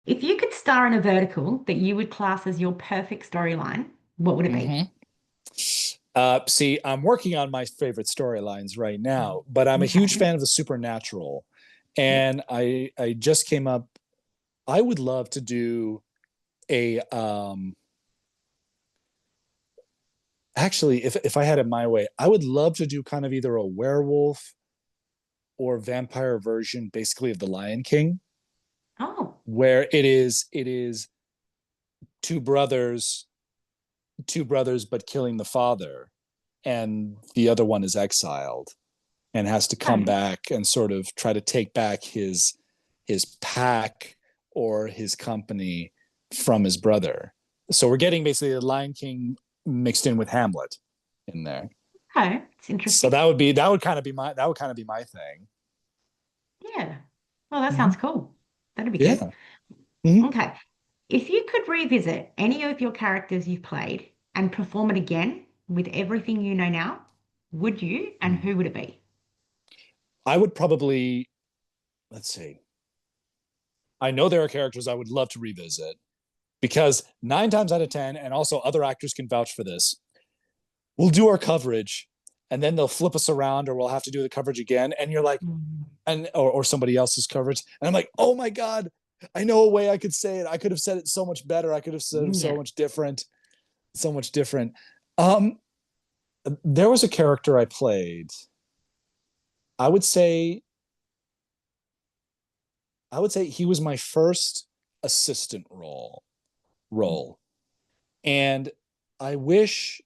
If you could star in a vertical that you would class as your perfect storyline, what would it be? Hmm. See, I'm working on my favorite storylines right now, but I'm a huge Okay. fan of the supernatural, Yep. and I just came up. I would love to do a actually, if I had it my way, I would love to do kind of either a werewolf or vampire version, basically of the Lion King, Oh, where it is two brothers, two brothers, but killing the father, and the other one is exiled and has to come okay. back and sort of try to take back his pack or his company from his brother. So we're getting basically the Lion King mixed in with Hamlet in there. Okay. It's So interesting. that would kind of be my thing. Yeah. Well, that sounds Mm-hmm. cool. That'd be good. Yeah. Mm-hmm. Okay. If you could revisit any of your characters you've played and perform it again with everything you know now, would you and who would it be? I would probably, let's see. I know there are characters I would love to revisit because 9 times out of 10, and also other actors can vouch for this, we'll do our coverage and then they'll flip us around or we'll have to do the coverage again. And you're like, Mm. and or somebody else's coverage. And I'm like, oh my God, I know a way I could say it. I could have said it so much better. I could have said it so Yeah. much different, so much different. Um, there was a character I played. I would say, I would say he was my first assistant role. And I wish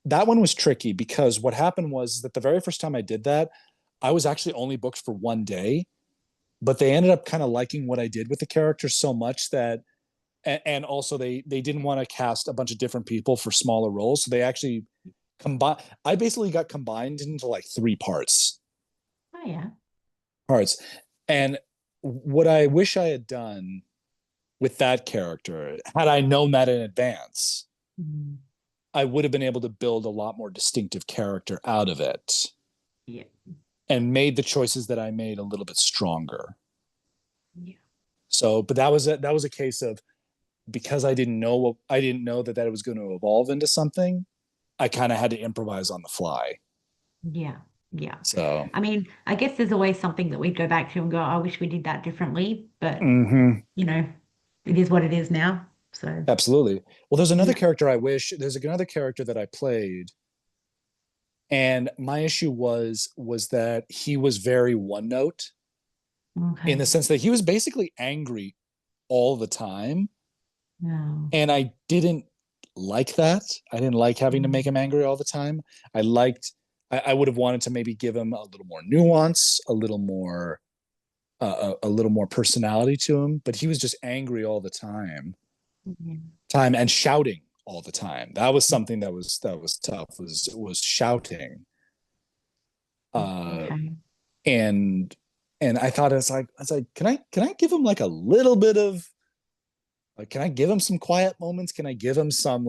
that one was tricky because what happened was that the very first time I did that, I was actually only booked for one day, but they ended up kind of liking what I did with the character so much that, and also they didn't want to cast a bunch of different people for smaller roles, so they actually combined. I basically got combined into like three Oh, yeah. parts, and what I wish I had done with that character, had I known that in advance, Mm. I would have been able to build a lot more distinctive character out of it Yeah. and made the choices that I made a little bit stronger. Yeah. So, but that was a case of because I didn't know that it was going to evolve into something. I kind of had to improvise on the fly. Yeah. Yeah. So, I mean, I guess there's always something that we'd go back to and go, I wish we did that differently, but mm-hmm, you know, it is what it is now. So, absolutely. Well, yeah. there's another character that I played, and my issue was that he was very one note in Okay. the sense that he was basically angry all the time, No. and I didn't like that. I didn't like having to make Mm. him angry all the time. I liked. I would have wanted to maybe give him a little more nuance, a little more personality to him. But he was just angry all the Yeah. time and shouting all the time. That was something that was tough. Was shouting. Uh, Okay. and I thought it's like, can I give him like a little bit of like, can I give him some quiet moments? Can I give him some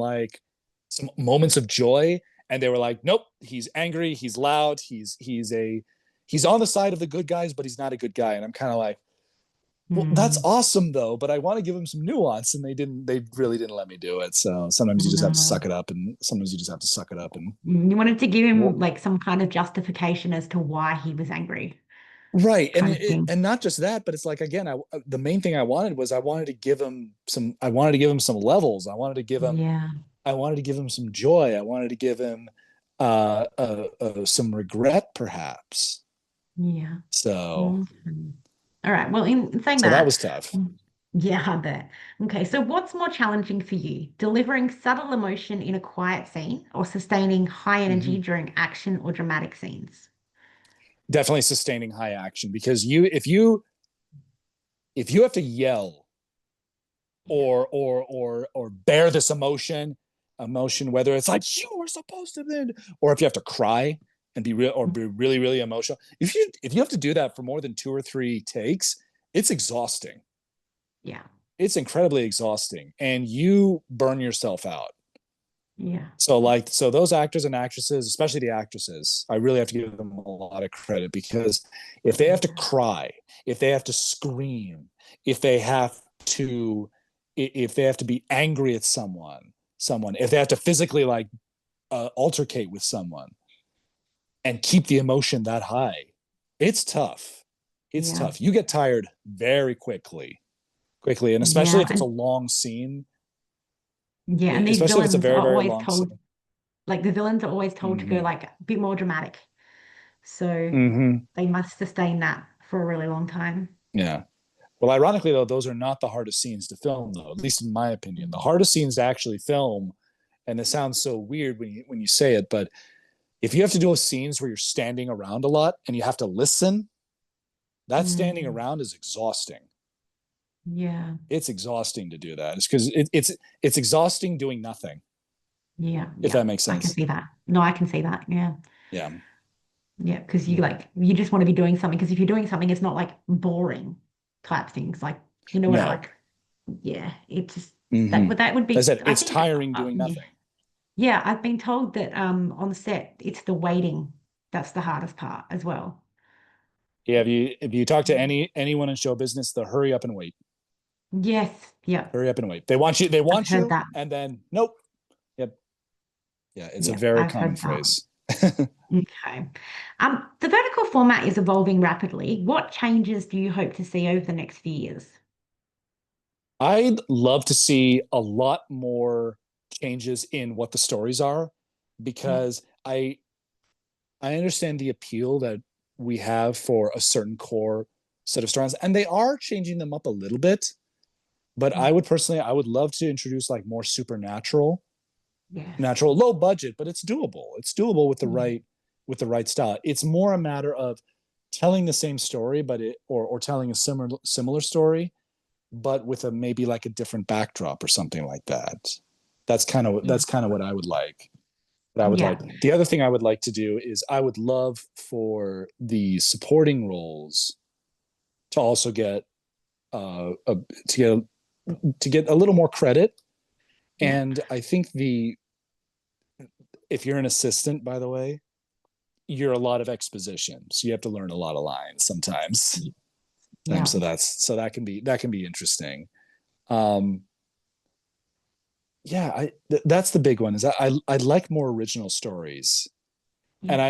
moments of joy? And they were like, nope, he's angry, he's loud, he's on the side of the good guys, but he's not a good guy. And I'm kind of like, well, that's Mm. awesome though, but I want to give him some nuance, and they really didn't let me do it. So sometimes you just have to No. suck it up, and sometimes you just have to suck it up and You wanted to give him well, like some kind of justification as to why he was angry, right. kind of thing. And not just that, but it's like, again, the main thing I wanted was I wanted to give him some levels. Yeah. I wanted to give him some joy. I wanted to give him some regret, perhaps. Yeah. So, Mhm. All right. Well, in saying so that that, was tough. yeah, I bet. Okay. So, what's more challenging for you? Delivering subtle emotion in a quiet scene or sustaining high Mm-hmm. energy during action or dramatic scenes? Definitely sustaining high action because if you have to yell Yeah. or bear this emotion, whether it's like you were supposed to then, or if you have to cry and be real or be really really emotional, if you have to do that for more than 2 or 3 takes, it's exhausting. Yeah. It's incredibly exhausting, and you burn yourself out. Yeah. So those actors and actresses, especially the actresses, I really have to give them a lot of credit because if they have to Yeah. cry, if they have to scream, if they have to if they have to be angry at someone, if they have to physically like altercate with someone and keep the emotion that high, it's tough. It's Yeah. tough. You get tired very quickly, and especially Yeah. if it's a And long scene, yeah, and these especially if it's a villains very are very always long told, scene. like the villains are always told to go Mm-hmm. like a bit more dramatic. So Mm-hmm. they must sustain that for a really long time. Yeah. Well, ironically, though, those are not the hardest scenes to film, though, at least in my opinion. The hardest scenes to actually film, and this sounds so weird when you say it, but if you have to do scenes where you're standing around a lot and you have to listen, that standing Mm, around is exhausting. yeah. It's exhausting to do that. It's because it's exhausting doing nothing, Yeah. if Yeah. that makes I can sense. see that. No, I can see that. Yeah. Yeah. Yeah. Because you just want to be doing something. Because if you're doing something, it's not like boring type things. Like, when I No. like, yeah, it's just Mm-hmm. that would I be, said I it's think, tiring doing yeah. nothing. Yeah, I've been told that on the set it's the waiting that's the hardest part as well. Yeah, if you talk to anyone in show business, they'll hurry up and wait. Yes, yeah, Hurry up and wait. They I've want heard you, that. and then nope. Yep. Yeah, it's a Yeah, very I've common heard that. phrase. Okay. The vertical format is evolving rapidly. What changes do you hope to see over the next few years? I'd love to see a lot more changes in what the stories are Yeah, because I understand the appeal that we have for a certain core set of stories, and they are changing them up a little bit. But yeah, I would love to introduce like more supernatural, yes, natural, low budget, but it's doable. It's doable yeah, with the right style. It's more a matter of telling the same story, but or telling a similar story, but with a maybe like a different backdrop or something like that. yeah, That's kind of what I would like. What I would like. yeah, The other thing I would like to do is I would love for the supporting roles to also get a, to get to get a little more credit. yeah, And I think the if you're an assistant, by the way, you're a lot of exposition, so you have to learn a lot of lines sometimes. yeah, So that can be interesting. Um, yeah, that's the big one. Is I'd like more original stories, yeah,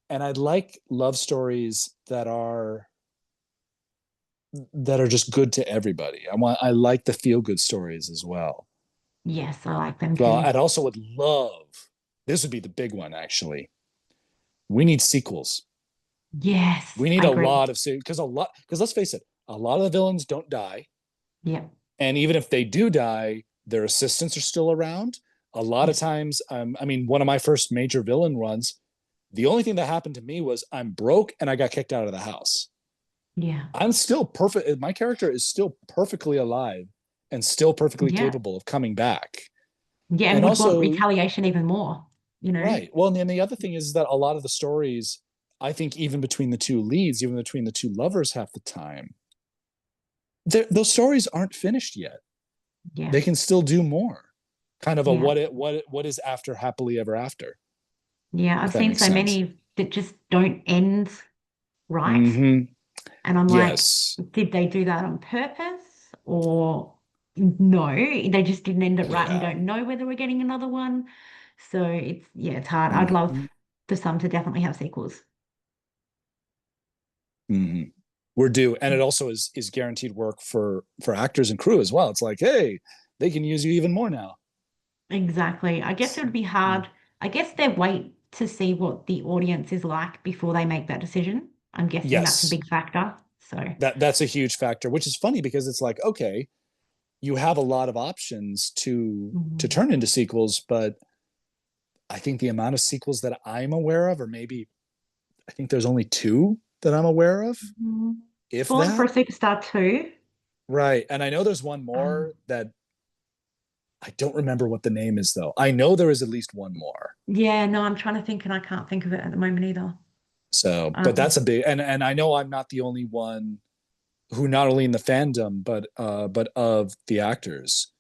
and I'd like love stories that are just good to everybody. I like the feel good stories as well. yes, I like them Well, too. I'd also would love this would be the big one actually. We need sequels. We Yes, need I a agree. lot of because let's face it, a lot of the villains don't die, Yeah, and even if they do die, their assistants are still around. A lot yeah, of times, I mean, one of my first major villain runs, the only thing that happened to me was I'm broke and I got kicked out of the house. yeah, I'm still perfect. My character is still perfectly alive and still perfectly yeah, capable of coming back. yeah, and And would want also, retaliation even more, you know? right. Well, and then the other thing is that a lot of the stories, I think, even between the two leads, even between the two lovers, half the time, those stories aren't finished yet. Yeah, They can still do more. Kind of a yeah. what is after happily ever after, Yeah, if I've that seen makes so sense. many that just don't end right. Mm-hmm. And I'm like, Yes. did they do that on purpose or no? They just didn't end it right and you Yeah. don't know whether we're getting another one. So yeah, it's hard. I'd love Mm-hmm. for some to definitely have sequels. Mm-hmm. We're due, and it also is guaranteed work for actors and crew as well. It's like, hey, they can use you even more now. Exactly. I guess it would be Mm. hard. I guess they wait to see what the audience is like before they make that decision. I'm guessing that's a Yes, big factor. So, that's a huge factor, which is funny because it's like, okay, you have a lot of options to mm, turn into sequels, but I think the amount of sequels that I'm aware of, or maybe I think there's only two that I'm aware of, mm. if Falling for a that. Superstar 2. Right. And I know there's one Um, more that I don't remember what the name is though. I know there is at least one more. yeah, no, I'm trying to think and I can't think of it at the moment either. So, but Um, that's a big and I know I'm not the only one who not only in the fandom but of the actors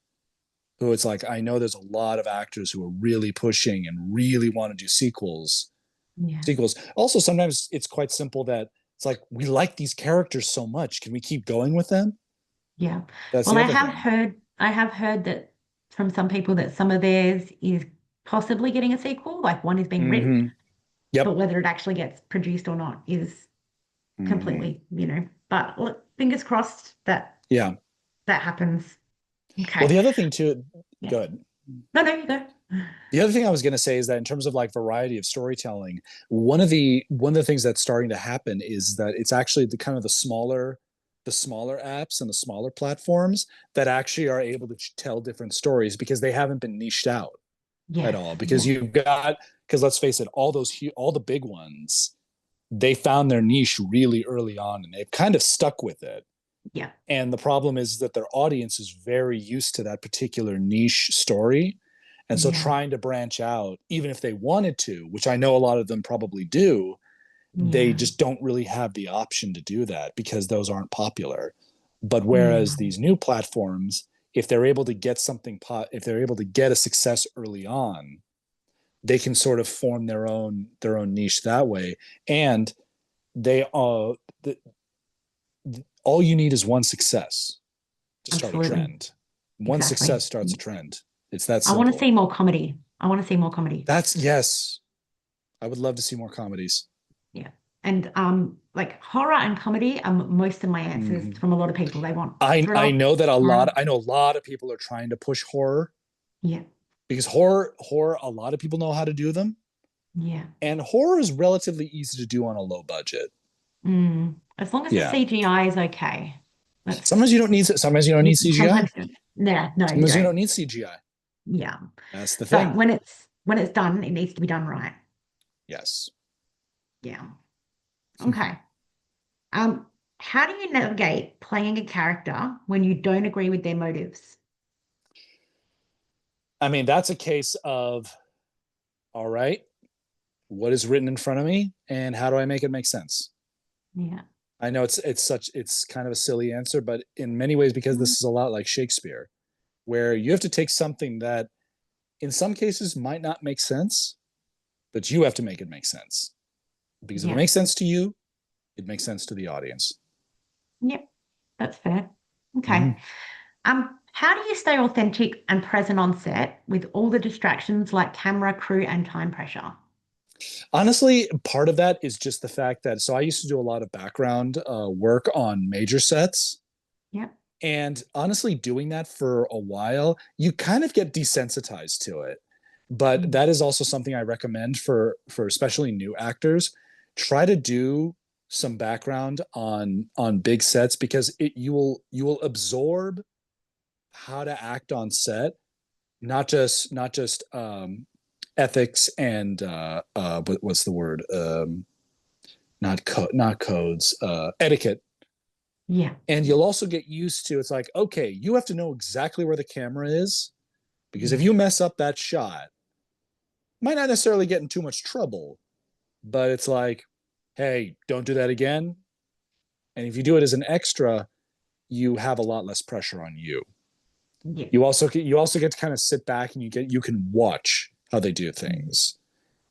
who it's like, I know there's a lot of actors who are really pushing and really want to do Yeah. sequels. Also, sometimes it's quite simple that it's like, we like these characters so much. Can we keep going with them? Yeah. That's Well, the other thing. I have heard that from some people that some of theirs is possibly getting a sequel, like one is being written, Mm-hmm. Yep. but whether it actually gets produced or not is Mm-hmm. completely, but look, fingers crossed that Yeah. that happens. Well, Okay. the other thing too, Yeah. good. No, no, you go. The other thing I was going to say is that in terms of like variety of storytelling, one of the things that's starting to happen is that it's actually the kind of the smaller apps and the smaller platforms that actually are able to tell different stories because they haven't been niched out at Yes. all. Because Yeah. you've got, because let's face it, all the big ones, they found their niche really early on and they've kind of stuck with it. Yeah. And the problem is that their audience is very used to that particular niche story. And so Yeah. trying to branch out, even if they wanted to, which I know a lot of them probably do, they Yeah. just don't really have the option to do that because those aren't popular. But whereas Mm. these new platforms, if they're able to get if they're able to get a success early on, they can sort of form their own niche that way. And they the, all you need is one success to start a Absolutely. trend. One Exactly. success starts a trend. It's that I want to simple. see more comedy. I want to see more comedy. That's yes. I would love to see more comedies. Yeah. And like horror and comedy are most of my answers Mm-hmm. from a lot of people. They want I thriller, know that horror. I know a lot of people are trying to push horror Yeah. because horror a lot of people know how to do them, Yeah. and horror is relatively easy to do on a low budget. As long as the Yeah. CGI is okay. That's Sometimes you don't need CGI. sometimes yeah, no, you Sometimes you don't. don't need CGI. Yeah. That's the But thing. when it's done, it needs to be done right. Yes. Yeah. Okay. Um, how do you navigate playing a character when you don't agree with their motives? I mean, that's a case of all right, what is written in front of me and how do I make it make sense? Yeah. I know it's kind of a silly answer, but in many ways, because this Mm, is a lot like Shakespeare, where you have to take something that in some cases might not make sense, but you have to make it make sense. Because if it yeah. makes sense to you, it makes sense to the audience. Yep. That's fair. Okay. Mm-hmm. How do you stay authentic and present on set with all the distractions like camera, crew, and time pressure? Honestly, part of that is just the fact that so I used to do a lot of background work on major sets. Yep. And honestly, doing that for a while, you kind of get desensitized to it. But Mm, that is also something I recommend for especially new actors. Try to do some background on big sets because you will absorb how to act on set, not just ethics and what's the word, not codes, etiquette. yeah. And you'll also get used to it's like, okay, you have to know exactly where the camera is because if Yeah. you mess up that shot, might not necessarily get in too much trouble, but it's like, hey, don't do that again. And if you do it as an extra, you have a lot less pressure on you. Yeah. You also get to kind of sit back and you can watch how they do Mm, things.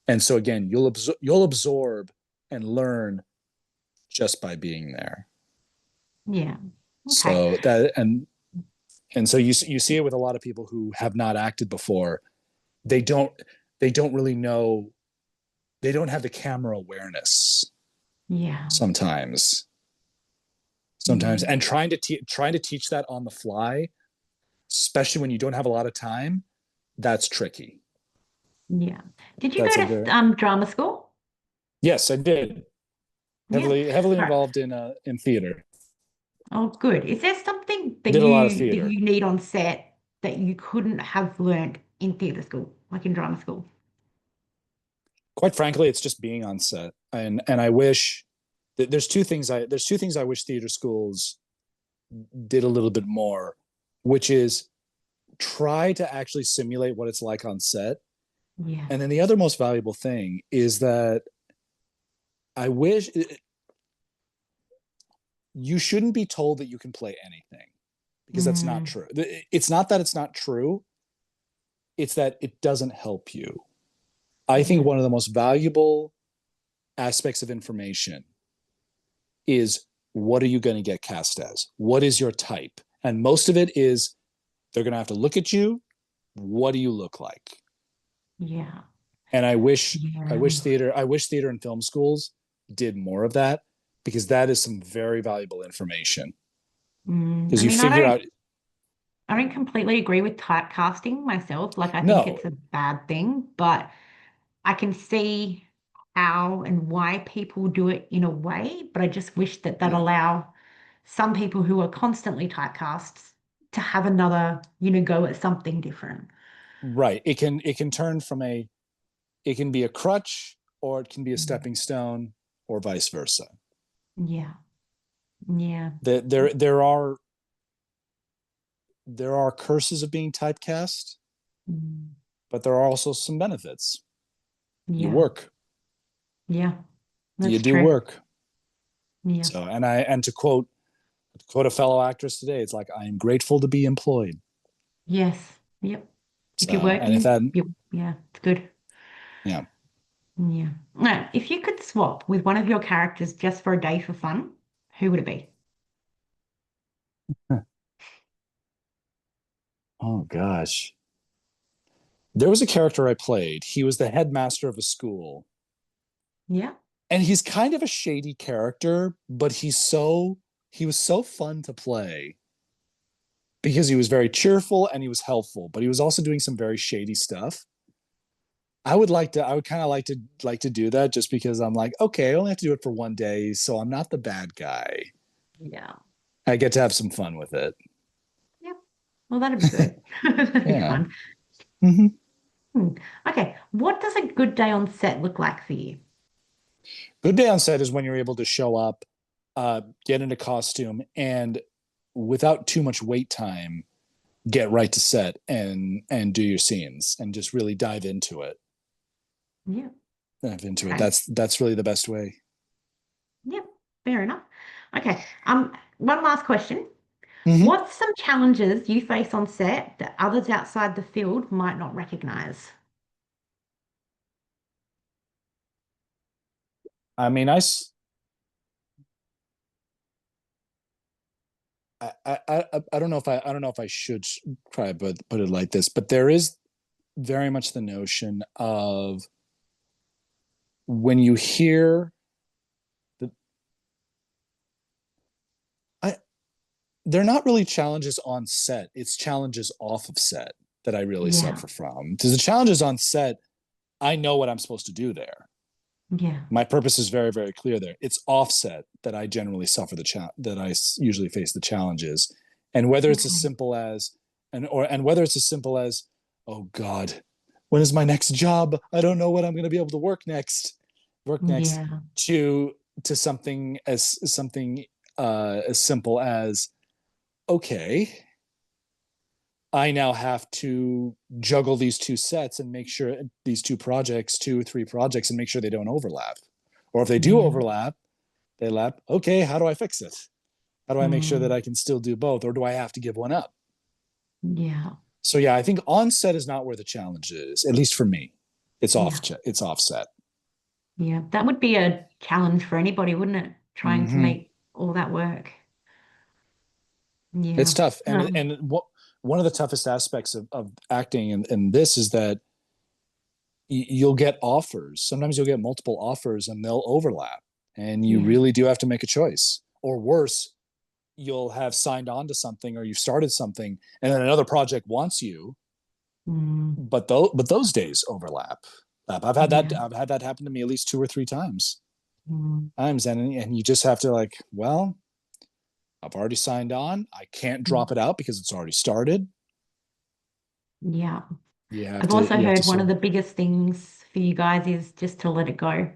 And so again, you'll absorb and learn just by being there. yeah. Okay. So that and so you see it with a lot of people who have not acted before. They don't they don't really know, they don't have the camera awareness Yeah. sometimes. Sometimes Mm, and trying to teach that on the fly, especially when you don't have a lot of time, that's tricky. yeah. Did you go That's a to very drama school? yes, I did. Yeah. Heavily All right. involved in theater. Oh, good. Is there something Did a lot of theater. you need on set that you couldn't have learned in theatre school, like in drama school? Quite frankly, it's just being on set. And I wish that there's two things I wish theater schools did a little bit more, which is try to actually simulate what it's like on set. Yeah. And then the other most valuable thing is that I wish you shouldn't be told that you can play anything because that's not Mm, true. It's not that it's not true. it's that it doesn't help you. I think Yeah. one of the most valuable aspects of information is, what are you going to get cast as? What is your type? And most of it is, they're going to have to look at you. What do you look like? Yeah. And Yeah. I wish theater and film schools did more of that, because that is some very valuable information. Because I you mean, figure out, I don't completely agree with typecasting myself. Like, I think no, it's a bad thing, but I can see how and why people do it in a way. But I just wish that that allow some people who are constantly typecasts to have another, go at something different. right. It can turn from it can be a crutch, or it can be a Mm. stepping stone, or vice versa. Yeah. Yeah. There are curses of being typecast, Mm. but there are also some benefits. You Yeah. work, Yeah. you That's do true. work. Yeah. So, and to quote a fellow actress today, it's like, I am grateful to be employed. Yes. Yep. If you're So, and if working, that, yeah, it's good. yeah. Yeah. Now, if you could swap with one of your characters just for a day for fun, who would it be? Oh gosh. There was a character I played. He was the headmaster of a school. Yeah. And he's kind of a shady character, but he was so fun to play, because he was very cheerful and he was helpful, but he was also doing some very shady stuff. I would kind of like to do that, just because I'm like, okay, I only have to do it for one day, so I'm not the bad guy. Yeah. I get to have some fun with it. Yep. Well, that'd be good. That'd be Yeah. fun. Mm-hmm. Hmm. Okay. What does a good day on set look like for you? Good day on set is when you're able to show up, get into costume, and without too much wait time, get right to set and do your scenes and just really dive into it. Yeah. Dive into it. Okay. That's really the best way. Yep. Fair enough. Okay. One last question. Mm-hmm. What's some challenges you face on set that others outside the field might not recognize? I mean, I don't know if I should try but put it like this, but there is very much the notion of, when you hear the I they're not really challenges on set, it's challenges off of set that I really Yeah. suffer from. Because the challenges on set, I know what I'm supposed to do there. Yeah. My purpose is very, very clear there. It's offset that I generally suffer that I usually face the challenges. And whether it's as Okay. simple as, and whether it's as simple as, oh God, when is my next job? I don't know when I'm going to be able to work next, Yeah. to something as simple as, okay, I now have to juggle these two sets and make sure these two or three projects, and make sure they don't overlap. Or if they do Yeah. overlap, they lap. Okay, how do I fix it? How do I make sure that Mm, I can still do both, or do I have to give one up? yeah. So yeah, I think on set is not where the challenge is, at least for me. Yeah. It's offset. Yeah. That would be a challenge for anybody, wouldn't it? Trying to Mm-hmm. make all that work. Yeah. It's tough, Um, one of the toughest aspects of acting in this is that you'll get offers. Sometimes you'll get multiple offers and they'll overlap, and you yeah. really do have to make a choice. Or worse, you'll have signed on to something, or you've started something, and then another project wants you, Mm, but those days overlap. yeah. I've had that happen to me at least two or three times. Mm, And you just have to, like, well, I've already signed on. I can't drop it out because it's already started. yeah. I've also You have to heard one sort of of, the biggest things for you guys is just to let it go.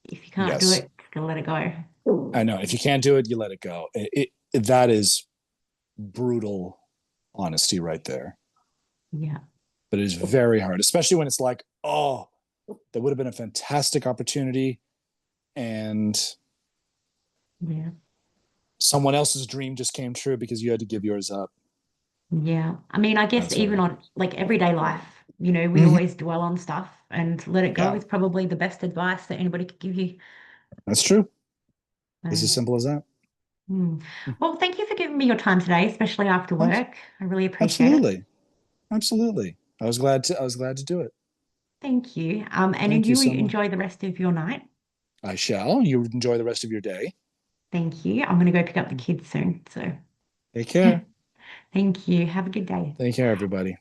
If you can't do yes, it, just to let it go. I know. If you can't do it, you let it go. That is brutal honesty right there. Yeah. But it is very hard, especially when it's like, oh, that would have been a fantastic opportunity, and Yeah. someone else's dream just came true because you had to give yours up. Yeah. I mean, I guess That's hard. even on like everyday life. We Mhm. always dwell on stuff, and let it go Yeah, is probably the best advice that anybody could give you. that's true. It's So, as simple as that. hmm. Well, thank you for giving me your time today, especially after Abs- work. I really appreciate it. Absolutely. Absolutely. I was glad to do it. Thank you. And Thank you you so much. enjoy the rest of your night. I shall. You enjoy the rest of your day. Thank you. I'm going to go pick up the kids soon. So Take care. thank you. Have a good day. Take care, everybody.